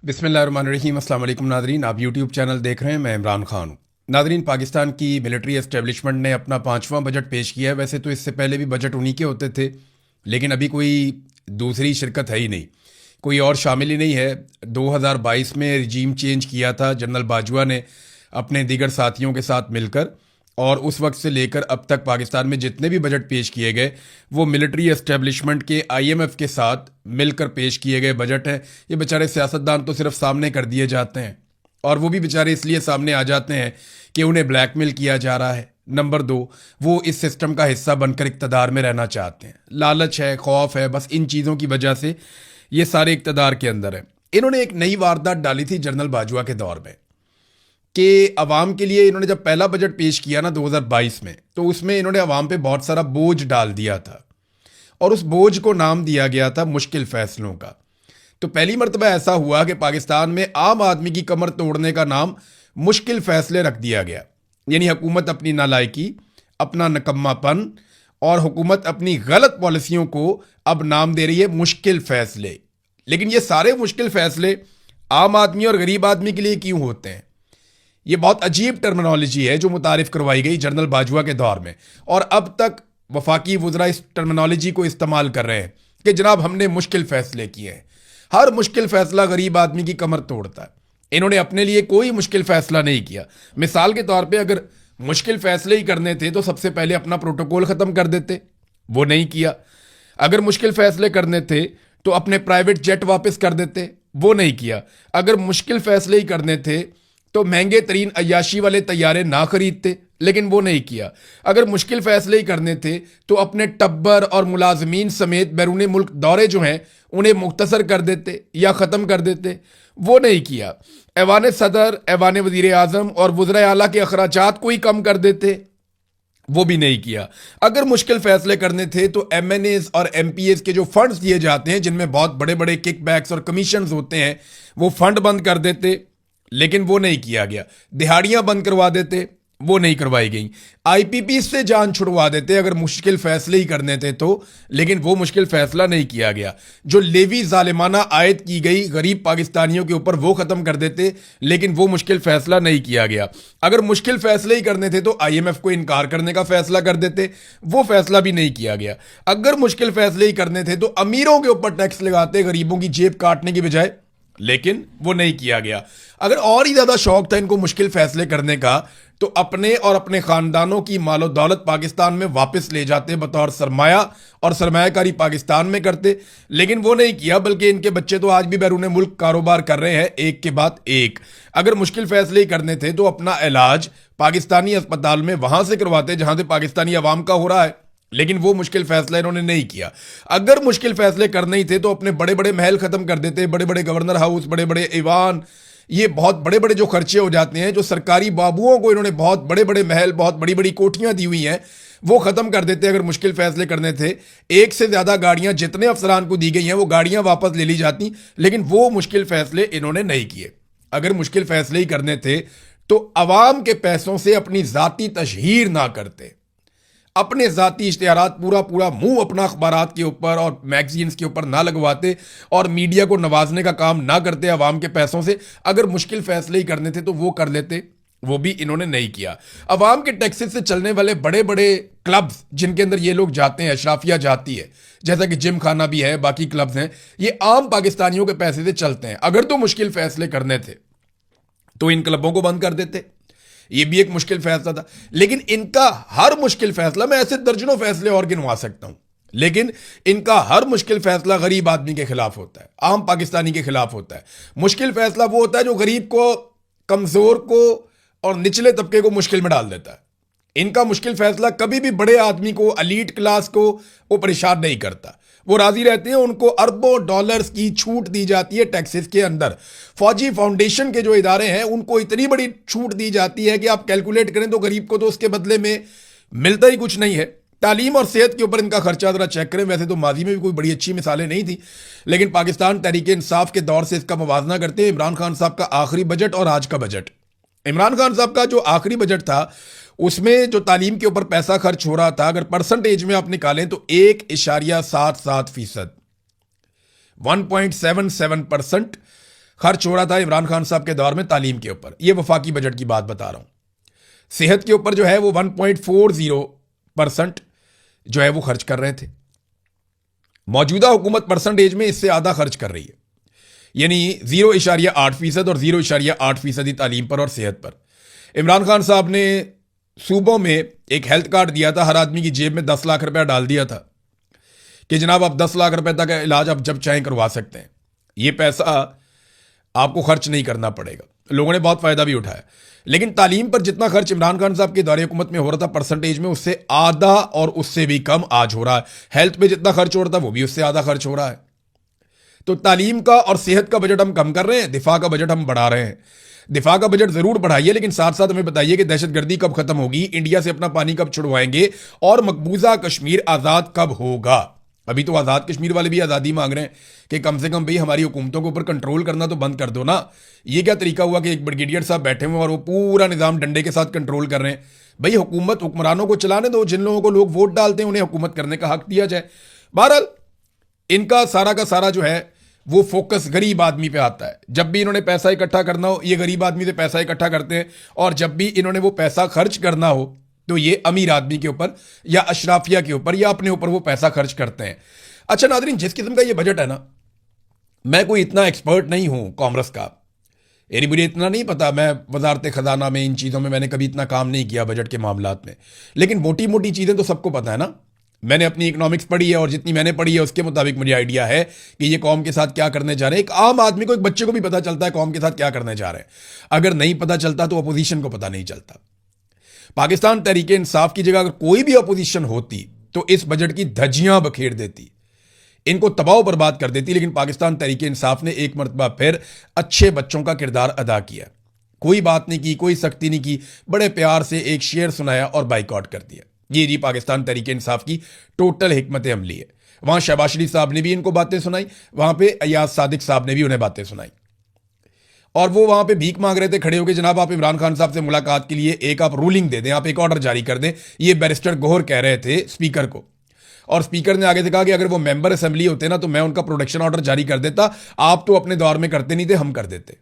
बिस्मिल्लाहिर्रहमानिर्रहीम। अस्सलाम वालेकुम नादरीन, आप यूट्यूब चैनल देख रहे हैं। मैं इमरान खान हूँ। नादरीन, पाकिस्तान की मिलिट्री एस्टेब्लिशमेंट ने अपना 5वां बजट पेश किया है। वैसे तो इससे पहले भी बजट उन्हीं के होते थे, लेकिन अभी कोई दूसरी शिरकत है ही नहीं, कोई और शामिल ही नहीं है। 2022 में रिजीम चेंज किया था जनरल बाजवा ने अपने दीगर साथियों के साथ मिलकर, और उस वक्त से लेकर अब तक पाकिस्तान में जितने भी बजट पेश किए गए वो मिलिट्री एस्टेब्लिशमेंट के आईएमएफ के साथ मिलकर पेश किए गए बजट हैं। ये बेचारे सियासतदान तो सिर्फ सामने कर दिए जाते हैं, और वो भी बेचारे इसलिए सामने आ जाते हैं कि उन्हें ब्लैकमेल किया जा रहा है। नंबर 2, वो इस सिस्टम का हिस्सा बनकर इक़्तिदार में रहना चाहते हैं। लालच है, खौफ है, बस इन चीज़ों की वजह से ये सारे इक़्तिदार के अंदर है। इन्होंने एक नई वारदात डाली थी जनरल बाजवा के दौर में कि अवाम के लिए इन्होंने जब पहला बजट पेश किया ना 2022 में, तो उसमें इन्होंने अवाम पे बहुत सारा बोझ डाल दिया था, और उस बोझ को नाम दिया गया था मुश्किल फैसलों का। तो पहली मरतबा ऐसा हुआ कि पाकिस्तान में आम आदमी की कमर तोड़ने का नाम मुश्किल फैसले रख दिया गया। यानी हुकूमत अपनी नालायकी, अपना नकम्मापन और हुकूमत अपनी गलत पॉलिसियों को अब नाम दे रही है मुश्किल फैसले। लेकिन ये सारे मुश्किल फैसले आम आदमी और गरीब आदमी के लिए क्यों होते हैं? ये बहुत अजीब टर्मिनोलॉजी है जो मुतारिफ करवाई गई जनरल बाजवा के दौर में, और अब तक वफाकी वुज़रा इस टर्मिनोलॉजी को इस्तेमाल कर रहे हैं कि जनाब हमने मुश्किल फैसले किए हैं। हर मुश्किल फैसला गरीब आदमी की कमर तोड़ता है। इन्होंने अपने लिए कोई मुश्किल फैसला नहीं किया। मिसाल के तौर पे अगर मुश्किल फैसले ही करने थे तो सबसे पहले अपना प्रोटोकॉल ख़त्म कर देते, वो नहीं किया। अगर मुश्किल फैसले करने थे तो अपने प्राइवेट जेट वापस कर देते, वो नहीं किया। अगर मुश्किल फैसले ही करने थे तो महंगे तरीन अय्याशी वाले तैयारे ना खरीदते, लेकिन वो नहीं किया। अगर मुश्किल फैसले ही करने थे तो अपने टब्बर और मुलाजमीन समेत बैरून मुल्क दौरे जो हैं उन्हें मुख्तसर कर देते या ख़त्म कर देते, वो नहीं किया। ऐवान सदर, ऐवान वज़ीर आज़म और वज़रा आला के अखराजात को ही कम कर देते, वो भी नहीं किया। अगर मुश्किल फैसले करने थे तो एमएनएस और एमपीएस के जो फंड्स दिए जाते हैं जिनमें बहुत बड़े बड़े किकबैक्स और कमीशंस होते हैं, वो फंड बंद कर देते, लेकिन वो नहीं किया गया। दिहाड़ियां बंद करवा देते, वो नहीं करवाई गई। आईपीपी से जान छुड़वा देते अगर मुश्किल फैसले ही करने थे तो, लेकिन वो मुश्किल फैसला नहीं किया गया। जो लेवी जालिमाना आयद की गई गरीब पाकिस्तानियों के ऊपर, वो खत्म कर देते, लेकिन वो मुश्किल फैसला नहीं किया गया। अगर मुश्किल फैसले ही करने थे तो आईएमएफ को इनकार करने का फैसला कर देते, वो फैसला भी नहीं किया गया। अगर मुश्किल फैसले ही करने थे तो अमीरों के ऊपर टैक्स लगाते गरीबों की जेब काटने की बजाय, लेकिन वो नहीं किया गया। अगर और ही ज्यादा शौक था इनको मुश्किल फैसले करने का तो अपने और अपने खानदानों की मालो दौलत पाकिस्तान में वापस ले जाते बतौर सरमाया, और सरमायाकारी पाकिस्तान में करते, लेकिन वो नहीं किया। बल्कि इनके बच्चे तो आज भी बैरून मुल्क कारोबार कर रहे हैं, एक के बाद एक। अगर मुश्किल फैसले ही करने थे तो अपना इलाज पाकिस्तानी अस्पताल में वहां से करवाते जहां से पाकिस्तानी अवाम का हो रहा है, लेकिन वो मुश्किल फैसला इन्होंने नहीं किया। अगर मुश्किल फैसले करने ही थे तो अपने बड़े बड़े महल खत्म कर देते, बड़े बड़े गवर्नर हाउस, बड़े बड़े ईवान, ये बहुत बड़े बड़े जो खर्चे हो जाते हैं, जो सरकारी बाबुओं को इन्होंने बहुत बड़े बड़े महल, बहुत बड़ी बड़ी कोठियां दी हुई हैं, वो खत्म कर देते अगर मुश्किल फैसले करने थे। एक से ज्यादा गाड़ियां जितने अफसरान को दी गई हैं वो गाड़ियां वापस ले ली जाती, लेकिन वो मुश्किल फैसले इन्होंने नहीं किए। अगर मुश्किल फैसले ही करने थे तो अवाम के पैसों से अपनी जाती तशहीर ना करते, अपने जाती इश्तिहारात पूरा पूरा मुंह अपना अखबारात के ऊपर और मैगजीन्स के ऊपर ना लगवाते, और मीडिया को नवाजने का काम ना करते अवाम के पैसों से। अगर मुश्किल फैसले ही करने थे तो वो कर लेते, वो भी इन्होंने नहीं किया। अवाम के टैक्सेस से चलने वाले बड़े बड़े क्लब्स जिनके अंदर ये लोग जाते हैं, अशराफिया जाती है, जैसा कि जिम खाना भी है, बाकी क्लब्स हैं, ये आम पाकिस्तानियों के पैसे से चलते हैं। अगर तो मुश्किल फैसले करने थे तो इन क्लबों को बंद कर देते, ये भी एक मुश्किल फैसला था। लेकिन इनका हर मुश्किल फैसला, मैं ऐसे दर्जनों फैसले और गिनवा सकता हूं, लेकिन इनका हर मुश्किल फैसला गरीब आदमी के खिलाफ होता है, आम पाकिस्तानी के खिलाफ होता है। मुश्किल फैसला वो होता है जो गरीब को, कमजोर को और निचले तबके को मुश्किल में डाल देता है। इनका मुश्किल फैसला कभी भी बड़े आदमी को, एलीट क्लास को वो परेशान नहीं करता, वो राजी रहते हैं। उनको अरबों डॉलर्स की छूट दी जाती है टैक्सेस के अंदर। फौजी फाउंडेशन के जो इदारे हैं उनको इतनी बड़ी छूट दी जाती है कि आप कैलकुलेट करें तो गरीब को तो उसके बदले में मिलता ही कुछ नहीं है। तालीम और सेहत के ऊपर इनका खर्चा जरा चेक करें। वैसे तो माजी में भी कोई बड़ी अच्छी मिसालें नहीं थी, लेकिन पाकिस्तान तहरीक इंसाफ के दौर से इसका मुवाजना करते हैं इमरान खान साहब का आखिरी बजट और आज का बजट। इमरान खान साहब का जो आखिरी बजट था उसमें जो तालीम के ऊपर पैसा खर्च हो रहा था, अगर परसेंटेज में आप निकालें तो 1.77%, 1.77% खर्च हो रहा था इमरान खान साहब के दौर में तालीम के ऊपर। ये वफाकी बजट की बात बता रहा हूं। सेहत के ऊपर जो है वो 1.40% जो है वो खर्च कर रहे थे। मौजूदा हुकूमत परसेंटेज में इससे आधा खर्च कर रही है, यानी 0.8% और 0.8% तालीम पर और सेहत पर। इमरान खान साहब ने सूबों में एक हेल्थ कार्ड दिया था, हर आदमी की जेब में 10 लाख रुपया डाल दिया था कि जनाब आप 10 लाख रुपए तक का इलाज आप जब चाहें करवा सकते हैं, ये पैसा आपको खर्च नहीं करना पड़ेगा। लोगों ने बहुत फायदा भी उठाया। लेकिन तालीम पर जितना खर्च इमरान खान साहब के दौरे हुकूमत में हो रहा था परसेंटेज में, उससे आधा और उससे भी कम आज हो रहा है। हेल्थ पे जितना खर्च हो रहा था वो भी उससे आधा खर्च हो रहा है। तो तालीम का और सेहत का बजट हम कम कर रहे हैं, दिफा का बजट हम बढ़ा रहे हैं। दिफा का बजट जरूर बढ़ाइए, लेकिन साथ साथ हमें बताइए कि दहशतगर्दी कब खत्म होगी, इंडिया से अपना पानी कब छुड़वाएंगे और मकबूजा कश्मीर आजाद कब होगा। अभी तो आजाद कश्मीर वाले भी आजादी मांग रहे हैं कि कम से कम भाई हमारी हुकूमतों के ऊपर कंट्रोल करना तो बंद कर दो ना। ये क्या तरीका हुआ कि एक ब्रिगेडियर साहब बैठे हुए और वो पूरा निजाम डंडे के साथ कंट्रोल कर रहे हैं। भाई हुकूमत हुक्मरानों को चलाने दो, जिन लोगों को लोग वोट डालते हैं उन्हें हुकूमत करने का हक दिया जाए। बहरहाल इनका सारा का सारा जो है वो फोकस गरीब आदमी पे आता है। जब भी इन्होंने पैसा इकट्ठा करना हो ये गरीब आदमी से पैसा इकट्ठा करते हैं, और जब भी इन्होंने वो पैसा खर्च करना हो तो ये अमीर आदमी के ऊपर या अशराफिया के ऊपर या अपने ऊपर वो पैसा खर्च करते हैं। अच्छा नादरीन, जिस किस्म का ये बजट है ना, मैं कोई इतना एक्सपर्ट नहीं हूं कांग्रेस का, यानी मुझे इतना नहीं पता, मैं वजारत खजाना में इन चीज़ों में मैंने कभी इतना काम नहीं किया बजट के मामलात में, लेकिन मोटी मोटी चीज़ें तो सबको पता है ना। मैंने अपनी इकोनॉमिक्स पढ़ी है और जितनी मैंने पढ़ी है उसके मुताबिक मुझे आइडिया है कि ये कौम के साथ क्या करने जा रहे हैं। एक आम आदमी को, एक बच्चे को भी पता चलता है कौम के साथ क्या करने जा रहे हैं। अगर नहीं पता चलता तो अपोजिशन को पता नहीं चलता। पाकिस्तान तहरीक इंसाफ की जगह अगर कोई भी अपोजिशन होती तो इस बजट की धज्जियां बखेर देती, इनको तबाह बर्बाद कर देती। लेकिन पाकिस्तान तहरीक इंसाफ ने एक मरतबा फिर अच्छे बच्चों का किरदार अदा किया, कोई बात नहीं की, कोई सख्ती नहीं की, बड़े प्यार से एक शेर सुनाया और बाइकआउट कर दिया। ये जी पाकिस्तान तहरीक इंसाफ की टोटल हिकमत अमली है। वहां शहबाज शरीफ साहब ने भी इनको बातें सुनाई, वहां पे अयाज सादिक साहब ने भी उन्हें बातें सुनाई, और वो वहां पे भीख मांग रहे थे खड़े होकर, जनाब आप इमरान खान साहब से मुलाकात के लिए एक आप रूलिंग दे दें, आप एक ऑर्डर जारी कर दें। ये बैरिस्टर गोहर कह रहे थे स्पीकर को, और स्पीकर ने आगे से कहा कि अगर वो मेंबर असेंबली होते ना तो मैं उनका प्रोटेक्शन ऑर्डर जारी कर देता, आप तो अपने दौर में करते नहीं थे, हम कर देते।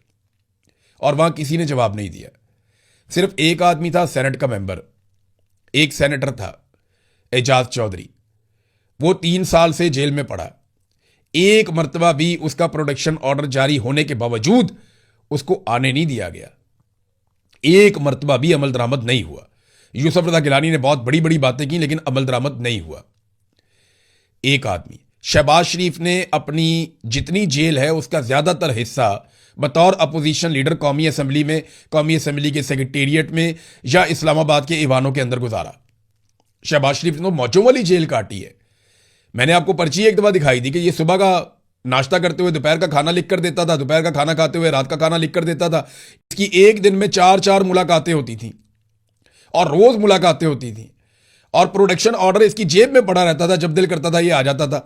और वहां किसी ने जवाब नहीं दिया। सिर्फ एक आदमी था सेनेट का मेंबर, एक सेनेटर था एजाज चौधरी, वो 3 साल से जेल में पड़ा। एक मर्तबा भी उसका प्रोटेक्शन ऑर्डर जारी होने के बावजूद उसको आने नहीं दिया गया, एक मर्तबा भी अमल दरामद नहीं हुआ। यूसुफ रजा गिलानी ने बहुत बड़ी बड़ी बातें की लेकिन अमल दरामद नहीं हुआ। एक आदमी शहबाज शरीफ ने अपनी जितनी जेल है उसका ज्यादातर हिस्सा बतौर अपोजिशन लीडर कौमी असेंबली में, कौमी असेंबली के सेक्रेटेरिएट में या इस्लामाबाद के ईवानों के अंदर गुजारा। शहबाज शरीफ ने तो मौजों वाली जेल काटी है। मैंने आपको पर्ची एक दफा दिखाई थी कि ये सुबह का नाश्ता करते हुए दोपहर का खाना लिख कर देता था, दोपहर का खाना खाते हुए रात का खाना लिख कर देता था। इसकी एक दिन में 4-4 मुलाकातें होती थी और रोज मुलाकातें होती थी, और प्रोटेक्शन ऑर्डर इसकी जेब में पड़ा रहता था, जब दिल करता था ये आ जाता था।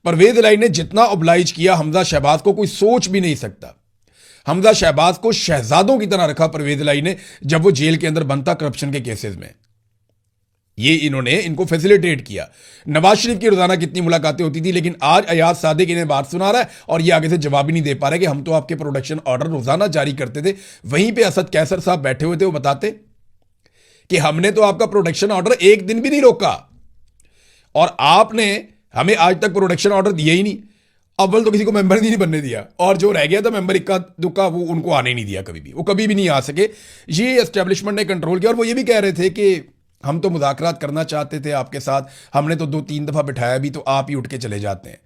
परवेज इलाही ने जितना ओब्लाइज किया हमजा शहबाज को कोई सोच भी नहीं सकता। हमजा शहबाज को शहजादों की तरह रखा परवेज इलाही ने जब वो जेल के अंदर बनता करप्शन के केसेस में। ये इन्होंने इनको फैसिलिटेट किया। नवाज शरीफ की रोजाना कितनी मुलाकातें होती थी, लेकिन आज अयाज सादिक इन्हें बात सुना रहा है और ये आगे से जवाब ही नहीं दे पा रहे कि हम तो आपके प्रोटेक्शन ऑर्डर रोजाना जारी करते थे। वहीं पे असद कैसर साहब बैठे हुए थे, वो बताते कि हमने तो आपका प्रोटेक्शन ऑर्डर एक दिन भी नहीं रोका और आपने हमें आज तक प्रोटेक्शन ऑर्डर दिया ही नहीं। अव्वल तो किसी को मेंबर नहीं बनने दिया, और जो रह गया था मेंबर इक्का दुक्का वो उनको आने नहीं दिया कभी भी, वो कभी भी नहीं आ सके। ये एस्टेब्लिशमेंट ने कंट्रोल किया। और वो ये भी कह रहे थे कि हम तो मुज़ाकरात करना चाहते थे आपके साथ, हमने तो 2-3 दफ़ा बिठाया भी तो आप ही उठ के चले जाते हैं।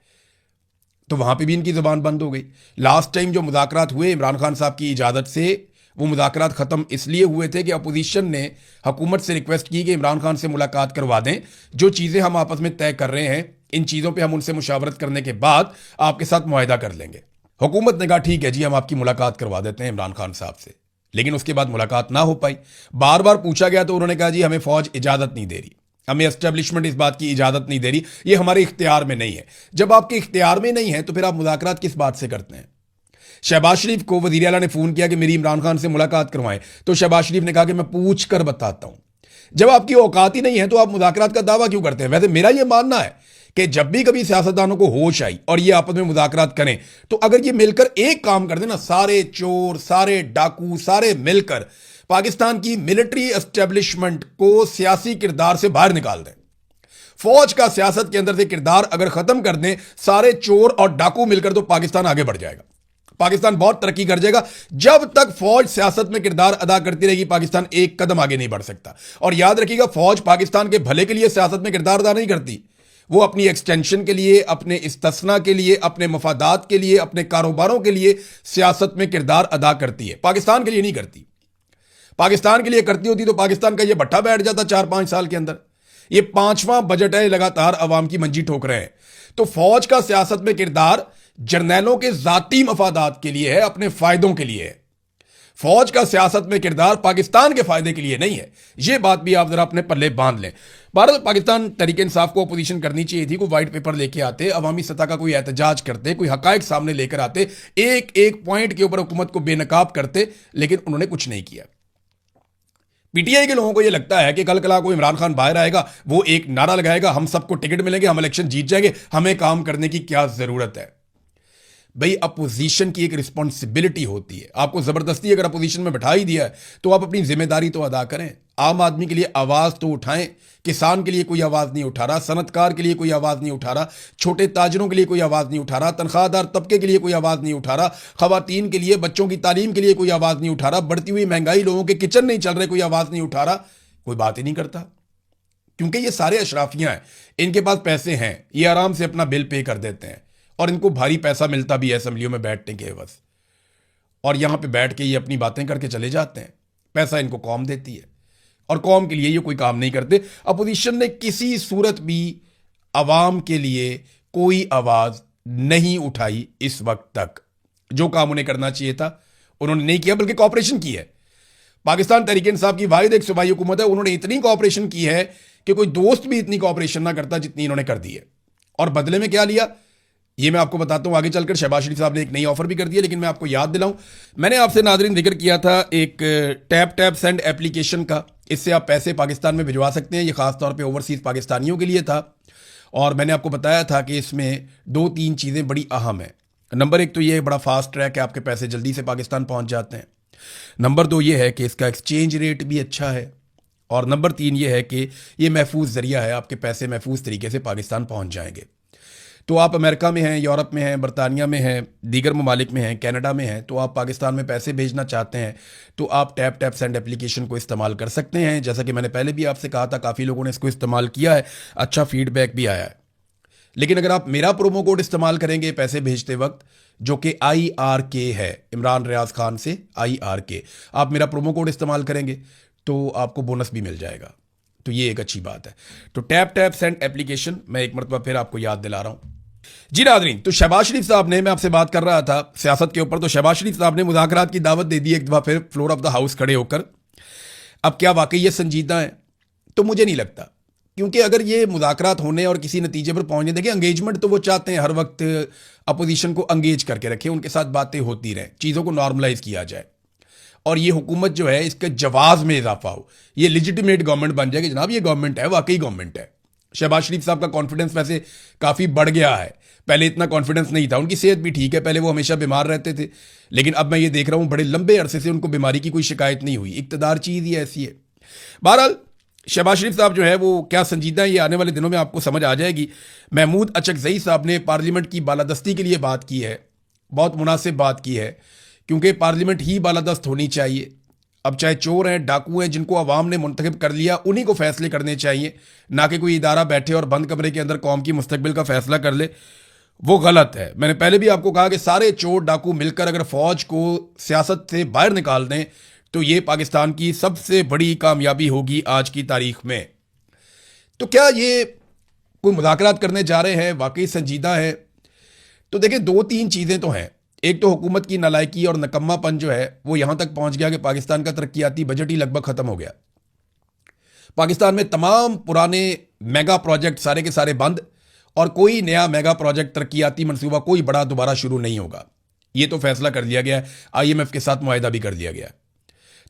तो वहां पे भी इनकी ज़ुबान बंद हो गई। लास्ट टाइम जो मुज़ाकरात हुए इमरान खान साहब की इजाज़त से, वो मुज़ाकरात ख़त्म इसलिए हुए थे कि अपोजिशन ने हुकूमत से रिक्वेस्ट की कि इमरान खान से मुलाकात करवा दें, जो चीज़ें हम आपस में तय कर रहे हैं इन चीज़ों पे हम उनसे मुशावरत करने के बाद आपके साथ मुआहदा कर लेंगे। हुकूमत ने कहा ठीक है जी, हम आपकी मुलाकात करवा देते हैं इमरान खान साहब से, लेकिन उसके बाद मुलाकात ना हो पाई। बार बार पूछा गया तो उन्होंने कहा जी हमें फौज इजाज़त नहीं दे रही, हमें एस्टेब्लिशमेंट इस बात की इजाज़त नहीं दे रही, ये हमारे इख्तियार में नहीं है। जब आपके इख्तियार में नहीं है तो फिर आप मुज़ाकरात किस बात से करते हैं? शहबाज शरीफ को वज़ीर आला ने फ़ोन किया कि मेरी इमरान खान से मुलाकात करवाएं, तो शहबाज शरीफ ने कहा कि मैं पूछ कर बताता हूं। जब आपकी औकात ही नहीं है तो आप मुज़ाकरात का दावा क्यों करते हैं? वैसे मेरा यह मानना है कि जब भी कभी सियासतदानों को होश आई और ये आपस में मुज़ाकरात करें, तो अगर ये मिलकर एक काम कर देना, सारे चोर, सारे डाकू, सारे मिलकर पाकिस्तान की मिलिट्री एस्टेब्लिशमेंट को सियासी किरदार से बाहर निकाल दें, फौज का सियासत के अंदर से किरदार अगर खत्म कर दें सारे चोर और डाकू मिलकर, तो पाकिस्तान आगे बढ़ जाएगा, पाकिस्तान बहुत तरक्की कर जाएगा। जब तक फौज सियासत में किरदार अदा करती रहेगी, पाकिस्तान एक कदम आगे नहीं बढ़ सकता। और याद रखिएगा, फौज पाकिस्तान के भले के लिए सियासत में किरदार अदा नहीं करती, वो अपनी एक्सटेंशन के लिए, अपने इस्तिस्ना के लिए, अपने मफादात के लिए, अपने कारोबारों के लिए सियासत में किरदार अदा करती है, पाकिस्तान के लिए नहीं करती। पाकिस्तान के लिए करती होती तो पाकिस्तान का ये भट्ठा बैठ जाता 4-5 साल के अंदर। ये 5वां बजट है, लगातार अवाम की मंजी ठोक रहे हैं। तो फौज का सियासत में किरदार जर्नैलों के जाती मफादात के लिए है, अपने फायदों के लिए है। फौज का सियासत में किरदार पाकिस्तान के फायदे के लिए नहीं है। यह बात भी आप जरा अपने पल्ले बांध लें। भारत पाकिस्तान तहरीक इंसाफ को अपोजिशन करनी चाहिए थी, कोई व्हाइट पेपर लेके आते, अवामी सतह का कोई एहतजाज करते, कोई हकायक सामने लेकर आते, एक एक पॉइंट के ऊपर हुकूमत को बेनकाब करते, लेकिन उन्होंने कुछ नहीं किया। पीटीआई के लोगों को यह लगता है कि कल कला को इमरान खान बाहर आएगा, वो एक नारा लगाएगा, हम सबको टिकट मिलेंगे, हम इलेक्शन जीत जाएंगे, हमें काम करने की क्या जरूरत है। भाई, अपोजिशन की एक रिस्पॉन्सिबिलिटी होती है। आपको जबरदस्ती अगर अपोजिशन में बैठा ही दिया है, तो आप अपनी जिम्मेदारी तो अदा करें। आम आदमी के लिए आवाज तो उठाएं। किसान के लिए कोई आवाज नहीं उठा रहा, सनतकार के लिए कोई आवाज नहीं उठा रहा, छोटे ताजरों के लिए कोई आवाज नहीं उठा रहा, तनख्वाहदार तबके के लिए कोई आवाज नहीं उठा रहा, खवातीन के लिए, बच्चों की तालीम के लिए कोई आवाज नहीं उठा रहा, बढ़ती हुई महंगाई, लोगों के किचन नहीं चल रहे, कोई आवाज नहीं उठा रहा, कोई बात ही नहीं करता। क्योंकि ये सारे अशराफियां हैं, इनके पास पैसे हैं, ये आराम से अपना बिल पे कर देते हैं, और इनको भारी पैसा मिलता भी है असेंबलियों में बैठने के एवज, और यहां पे बैठ के ये अपनी बातें करके चले जाते हैं। पैसा इनको कौम देती है, और कौम के लिए ये कोई काम नहीं करते। अपोजिशन ने किसी सूरत भी अवाम के लिए कोई आवाज नहीं उठाई इस वक्त तक। जो काम उन्हें करना चाहिए था उन्होंने नहीं किया, बल्कि कॉपरेशन की है। पाकिस्तान तहरीक इंसाफ की वाहिद एक सूबाई हुकूमत है, उन्होंने इतनी कॉपरेशन की है कि कोई दोस्त भी इतनी कॉपरेशन ना करता जितनी इन्होंने कर दी है। और बदले में क्या लिया, ये मैं आपको बताता हूं आगे चलकर। शहबाज शरीफ साहब ने एक नई ऑफर भी कर दी है, लेकिन मैं आपको याद दिलाऊं, मैंने आपसे नादरीन जिक्र किया था एक टैप टैप सेंड एप्लीकेशन का। इससे आप पैसे पाकिस्तान में भिजवा सकते हैं। ये खासतौर पे ओवरसीज पाकिस्तानियों के लिए था, और मैंने आपको बताया था कि इसमें 2-3 चीज़ें बड़ी अहम हैं। नंबर 1 तो ये बड़ा फास्ट ट्रैक है, आपके पैसे जल्दी से पाकिस्तान पहुंच जाते हैं। नंबर 2 ये है कि इसका एक्सचेंज रेट भी अच्छा है, और नंबर 3 ये है कि ये महफूज जरिया है, आपके पैसे महफूज तरीके से पाकिस्तान पहुंच जाएंगे। तो आप अमेरिका में हैं, यूरोप में हैं, बरतानिया में हैं, दीगर ममालिक में हैं, कनाडा में हैं, तो आप पाकिस्तान में पैसे भेजना चाहते हैं, तो आप टैप टैप सेंड एप्लीकेशन को इस्तेमाल कर सकते हैं। जैसा कि मैंने पहले भी आपसे कहा था, काफ़ी लोगों ने इसको इस्तेमाल किया है, अच्छा फीडबैक भी आया है। लेकिन अगर आप मेरा प्रोमो कोड इस्तेमाल करेंगे पैसे भेजते वक्त, जो कि IRK है, इमरान रियाज खान से IRK, आप मेरा प्रोमो कोड इस्तेमाल करेंगे तो आपको बोनस भी मिल जाएगा। तो ये एक अच्छी बात है। तो टैप टैप सेंड एप्लीकेशन मैं एक मरतबा फिर आपको याद दिला रहा हूं। जी नादरीन, तो शहबाज शरीफ साहब ने, मैं आपसे बात कर रहा था सियासत के ऊपर, तो शहबाज शरीफ साहब ने मुज़ाकरात की दावत दे दी एक दफ़ा फिर फ्लोर ऑफ द हाउस खड़े होकर। अब क्या वाकई ये संजीदा है? तो मुझे नहीं लगता, क्योंकि अगर ये मुज़ाकरात होने और किसी नतीजे पर पहुंचने, देखिए एंगेजमेंट तो वो चाहते हैं, हर वक्त अपोजिशन को एंगेज करके रखें, उनके साथ बातें होती रहें, चीज़ों को नॉर्मलाइज किया जाए, और ये हुकूमत जो है इसके जवाब में इजाफा हो, ये लिजिटिमेट गवर्नमेंट बन जाए कि जनाब ये गवर्नमेंट है, वाकई गवर्नमेंट है। शहबाज शरीफ साहब का कॉन्फिडेंस वैसे काफ़ी बढ़ गया है, पहले इतना कॉन्फिडेंस नहीं था। उनकी सेहत भी ठीक है, पहले वो हमेशा बीमार रहते थे, लेकिन अब मैं ये देख रहा हूँ बड़े लंबे अरसे से उनको बीमारी की कोई शिकायत नहीं हुई। इक़्तिदार चीज़ ही ऐसी है। बहरहाल शहबाज शरीफ साहब जो है वो क्या संजीदा है, ये आने वाले दिनों में आपको समझ आ जाएगी। महमूद अचकज़ई साहब ने पार्लियामेंट की बालादस्ती के लिए बात की है, बहुत मुनासिब बात की है, क्योंकि पार्लियामेंट ही बालादस्त होनी चाहिए। अब चाहे चोर हैं, डाकू हैं, जिनको अवाम ने मुंतखब कर लिया, उन्हीं को फैसले करने चाहिए, ना कि कोई इदारा बैठे और बंद कमरे के अंदर कौम की मुस्तकबिल का फैसला कर ले। वो गलत है। मैंने पहले भी आपको कहा कि सारे चोर डाकू मिलकर अगर फौज को सियासत से बाहर निकाल दें, तो ये पाकिस्तान की सबसे बड़ी कामयाबी होगी आज की तारीख में। तो क्या ये कोई मुज़ाकरात करने जा रहे हैं, वाकई संजीदा है? तो देखिए, 2-3 चीज़ें तो हैं। एक तो हुकूमत की नालायकी और नकम्मापन जो है वो यहां तक पहुंच गया कि पाकिस्तान का तरक्याती बजट ही लगभग खत्म हो गया। पाकिस्तान में तमाम पुराने मेगा प्रोजेक्ट सारे के सारे बंद, और कोई नया मेगा प्रोजेक्ट तरक्याती मंसूबा कोई बड़ा दोबारा शुरू नहीं होगा। ये तो फैसला कर लिया गया है, IMF के साथ मुआहिदा भी कर दिया गया है।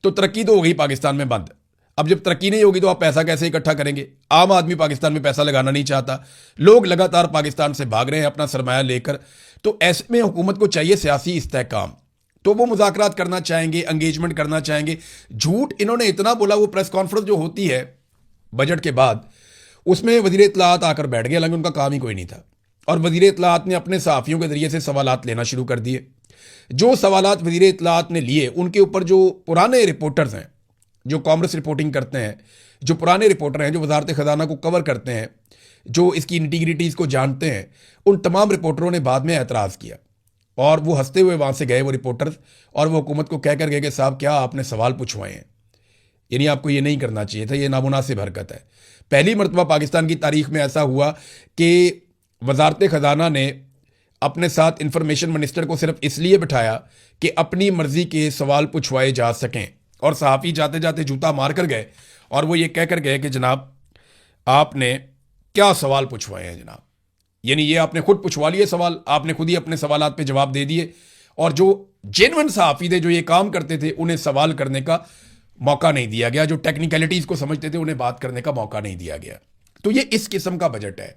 तो तरक्की तो हो गई पाकिस्तान में बंद। अब जब तरक्की नहीं होगी तो आप पैसा कैसे इकट्ठा करेंगे? आम आदमी पाकिस्तान में पैसा लगाना नहीं चाहता, लोग लगातार पाकिस्तान से भाग रहे हैं अपना सरमाया लेकर। तो ऐसे में हुकूमत को चाहिए सियासी इस्तेहकाम, तो वो मुज़ाकरात करना चाहेंगे, एंगेजमेंट करना चाहेंगे। झूठ इन्होंने इतना बोला, वो प्रेस कॉन्फ्रेंस जो होती है बजट के बाद, उसमें वज़ीर इत्तलाआत आकर बैठ गए, हालांकि उनका काम ही कोई नहीं था। और वज़ीर इत्तलाआत ने अपने सहाफ़ियों के ज़रिए से सवालात लेना शुरू कर दिए। जो सवालात वज़ीर इत्तलाआत ने लिए, उनके ऊपर जो पुराने रिपोर्टर्स हैं, जो कॉमर्स रिपोर्टिंग करते हैं, जो पुराने रिपोर्टर हैं, जो वजारत ख़जाना को कवर करते हैं, जो इसकी इंटीग्रिटीज़ को जानते हैं, उन तमाम रिपोर्टरों ने बाद में एतराज़ किया और वो हंसते हुए वहाँ से गए, वो रिपोर्टर्स, और वो हुकूमत को कह कर गए कि साहब क्या आपने सवाल पूछवाए हैं, यानी आपको ये नहीं करना चाहिए था, ये नामुनासिब हरकत है। पहली मरतबा पाकिस्तान की तारीख में ऐसा हुआ कि वजारत ख़जाना ने अपने साथ इंफॉर्मेशन मिनिस्टर को सिर्फ इसलिए बिठाया कि अपनी मर्जी के सवाल पूछवाए जा सकें, और सहाफ़ी जाते जाते जूता मार कर गए और वो ये कह कर गए कि जनाब आपने क्या सवाल पूछवाए हैं जनाब, यानी ये आपने खुद पूछवा लिए सवाल, आपने खुद ही अपने सवालात पे जवाब दे दिए, और जो जेन्युइन सहाफ़ी थे, जो ये काम करते थे, उन्हें सवाल करने का मौका नहीं दिया गया, जो टेक्निकलिटीज़ को समझते थे उन्हें बात करने का मौका नहीं दिया गया। तो ये इस किस्म का बजट है।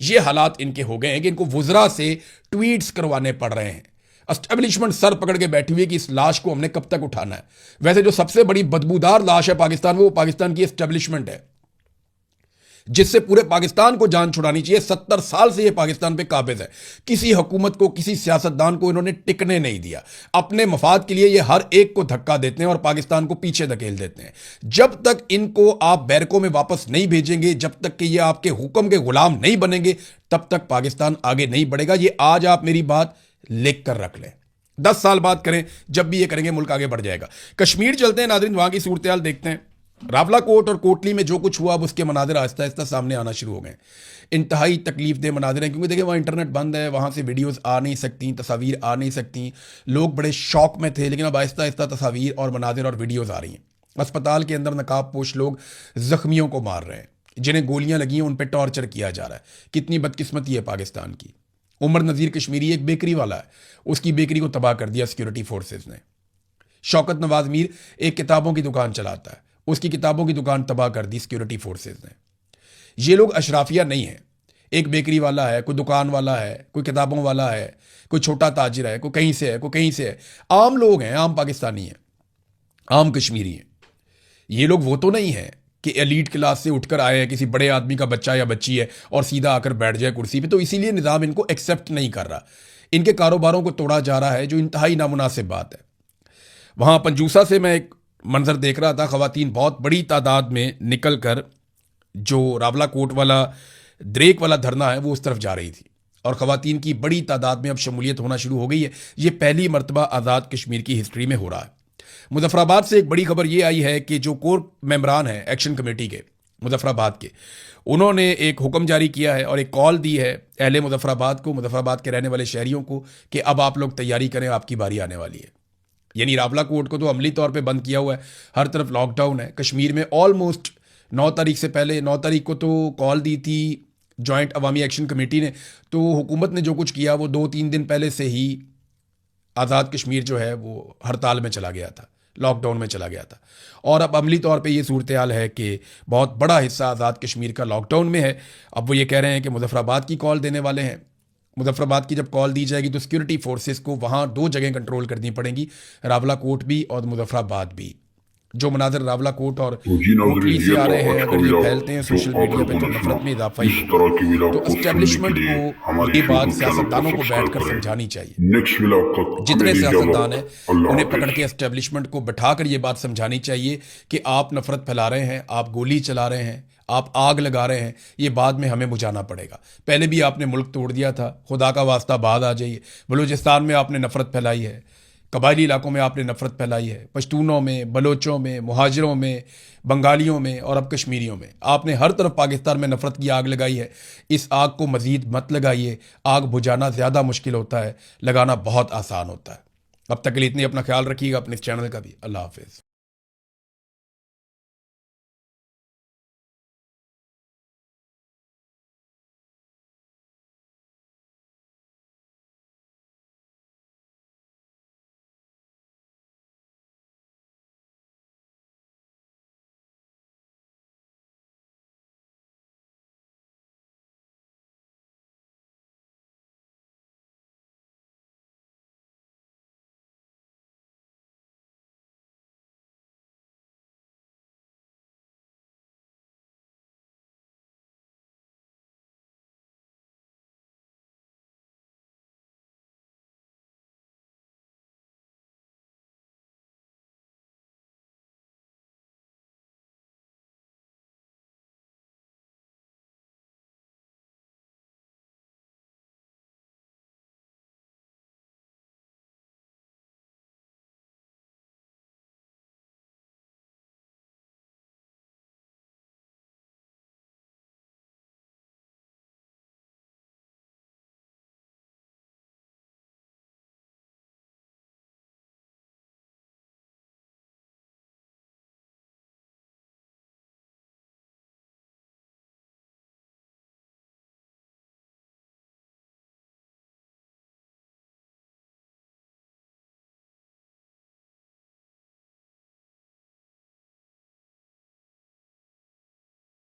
ये हालात इनके हो गए हैं कि इनको वुज़रा से ट्वीट्स करवाने पड़ रहे हैं। एस्टेब्लिशमेंट सर पकड़ के बैठी हुई है कि इस लाश को हमने कब तक उठाना है। वैसे जो सबसे बड़ी बदबूदार लाश है पाकिस्तान में, वो पाकिस्तान की एस्टेब्लिशमेंट है, जिससे पूरे पाकिस्तान को जान छुड़ानी चाहिए। 70 साल से ये पाकिस्तान पे काबिज है, किसी हुकूमत को, किसी सियासतदान को इन्होंने टिकने नहीं दिया। अपने मफाद के लिए ये हर एक को धक्का देते हैं और पाकिस्तान को पीछे धकेल देते हैं। जब तक इनको आप बैरकों में वापस नहीं भेजेंगे, जब तक कि ये आपके हुक्म के गुलाम नहीं बनेंगे, तब तक पाकिस्तान आगे नहीं बढ़ेगा। ये आज आप मेरी बात लिख कर रख लें, 10 साल बाद करें, जब भी ये करेंगे मुल्क आगे बढ़ जाएगा। कश्मीर चलते हैं नाज़रीन, वहां की सूरत हाल देखते हैं। रावला कोट और कोटली में जो कुछ हुआ, अब उसके मनाजिर आहिस्ता आहिस्ता सामने आना शुरू हो गए। इंतहाई तकलीफ दे मनाजिर हैं, क्योंकि देखिए वहाँ इंटरनेट बंद है, वहाँ से वीडियोस आ नहीं सकती, तस्वीर आ नहीं सकती। लोग बड़े शौक में थे, लेकिन अब आहिस्ता आहिस्ता तस्वीर और मनाजिर और वीडियोस आ रही हैं। अस्पताल के अंदर नकाबपोश लोग जख्मियों को मार रहे हैं, जिन्हें गोलियां लगी हैं उन पर टॉर्चर किया जा रहा है। कितनी बदकिस्मती है पाकिस्तान की। उमर नज़ीर कश्मीरी एक बेकरी वाला है, उसकी बेकरी को तबाह कर दिया सिक्योरिटी फोर्सेज ने। शौकत नवाज मीर एक किताबों की दुकान चलाता है, उसकी किताबों की दुकान तबाह कर दी सिक्योरिटी फोर्सेज ने। ये लोग अशराफिया नहीं है। एक बेकरी वाला है, कोई दुकान वाला है, कोई किताबों वाला है, कोई छोटा ताजिर है, कोई कहीं से है, कोई कहीं से है। आम लोग हैं, आम पाकिस्तानी हैं, आम कश्मीरी हैं। ये लोग वो तो नहीं है कि एलीट क्लास से उठकर आए हैं, किसी बड़े आदमी का बच्चा या बच्ची है और सीधा आकर बैठ जाए कुर्सी पे। तो इसीलिए निज़ाम इनको एक्सेप्ट नहीं कर रहा। इनके कारोबारों को तोड़ा जा रहा है, जो इंतहाई नामुनासिब बात है। वहाँ पंजूसा से मैं एक मंजर देख रहा था, ख़वातीन बहुत बड़ी तादाद में निकल कर जो रावला कोट वाला द्रेक वाला धरना है वो उस तरफ जा रही थी, और ख़वातीन की बड़ी तादाद में अब शमूलियत होना शुरू हो गई है। ये पहली मरतबा आज़ाद कश्मीर की हिस्ट्री में हो रहा है। मुजफ्फराबाद से एक बड़ी खबर ये आई है कि जो कोर मेंबरान हैं एक्शन कमेटी के मुजफ्फराबाद के, उन्होंने एक हुक्म जारी किया है और एक कॉल दी है अहले मुजफ्फराबाद को, मुजफ्फराबाद के रहने वाले शहरियों को, कि अब आप लोग तैयारी करें, आपकी बारी आने वाली है। यानी रावला कोट को तो अमली तौर पे बंद किया हुआ है, हर तरफ लॉकडाउन है। कश्मीर में ऑलमोस्ट 9 तारीख से पहले, 9 तारीख को तो कॉल दी थी जॉइंट अवामी एक्शन कमेटी ने, तो हुकूमत ने जो कुछ किया वो 2-3 दिन पहले से ही आज़ाद कश्मीर जो है वो हड़ताल में चला गया था, लॉकडाउन में चला गया था। और अब अमली तौर पे ये सूरत हाल है कि बहुत बड़ा हिस्सा आज़ाद कश्मीर का लॉकडाउन में है। अब वो ये कह रहे हैं कि मुजफ्फराबाद की कॉल देने वाले हैं। मुजफ्फराबाद की जब कॉल दी जाएगी तो सिक्योरिटी फोर्सेस को वहाँ 2 जगह कंट्रोल करनी पड़ेंगी, रावला कोट भी और मुजफ्फराबाद भी। जो मनाजर रावला कोट और कोटली से आ रहे हैं, अगर ये फैलते हैं सोशल मीडिया पे, तो नफरत में इजाफा ही होगा। तो एस्टेब्लिशमेंट को ये बात सियासतदानों को बैठकर समझानी चाहिए। जितने सियासतदान हैं उन्हें पकड़ के एस्टेब्लिशमेंट को बैठाकर ये बात समझानी चाहिए कि आप नफरत फैला रहे हैं, आप गोली चला रहे हैं, आप आग लगा रहे हैं, ये बाद में हमें बुझाना पड़ेगा। पहले भी आपने मुल्क तोड़ दिया था, खुदा का वास्ता बाद आ जाइए। बलूचिस्तान में आपने नफरत फैलाई है, कबायली इलाकों में आपने नफरत फैलाई है, पश्तूनों में, बलोचों में, मुहाजिरों में, बंगालियों में और अब कश्मीरियों में। आपने हर तरफ पाकिस्तान में नफरत की आग लगाई है। इस आग को मज़ीद मत लगाइए। आग बुझाना ज़्यादा मुश्किल होता है, लगाना बहुत आसान होता है। अब तक के लिए इतनी, अपना ख्याल रखिएगा, अपने इस चैनल का भी। अल्लाह हाफिज़।